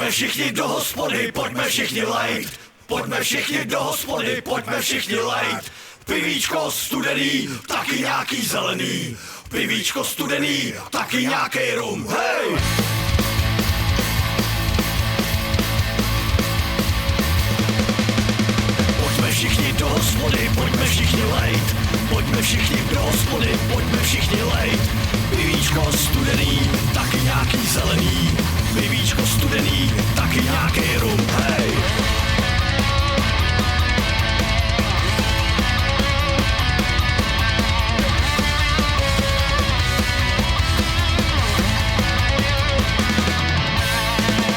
Pojďme všichni do hospody, pojďme všichni lejt. Pojďme všichni do hospody, pojďme všichni lejt. Pivíčko studený, taky nějaký zelený. Pivíčko studený, taky nějaký rum, hej! Pojďme všichni do hospody, pojďme všichni lejt. Pojďme všichni do hospody, pojďme všichni lejt. Pivíčko studený, taky nějaký zelený. Pivíčko studený, taky nějaký rum, hej!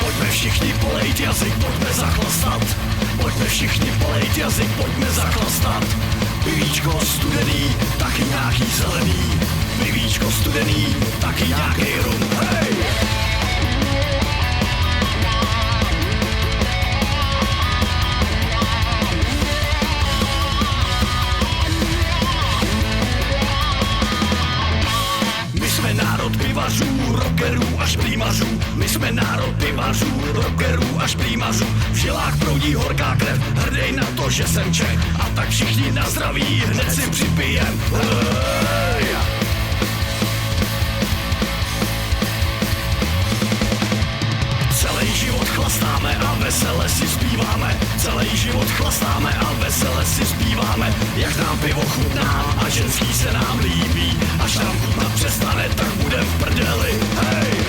Pojďme všichni polejt jazyk, pojďme zachlastat. Pojďme všichni polejt jazyk, pojďme zachlastat. Pivíčko studený, taky nějaký zelený. Pivíčko studený, taky nějaký rum, hej! My jsme národ pivařů, rockerů až plímařů. My jsme národ pivařů, rockerů až plímařů. V žilách proudí horká krev, hrdej na to, že jsem Čech. A tak všichni na zdraví, hned si připijem. Hej! Celý život chlastáme a vesele si zpíváme. Celý život chlastáme a vesele si zpíváme. Jak nám pivo chutná a ženský se nám líbí. Až nám chutnat přestane, tak budem v prdeli, hej!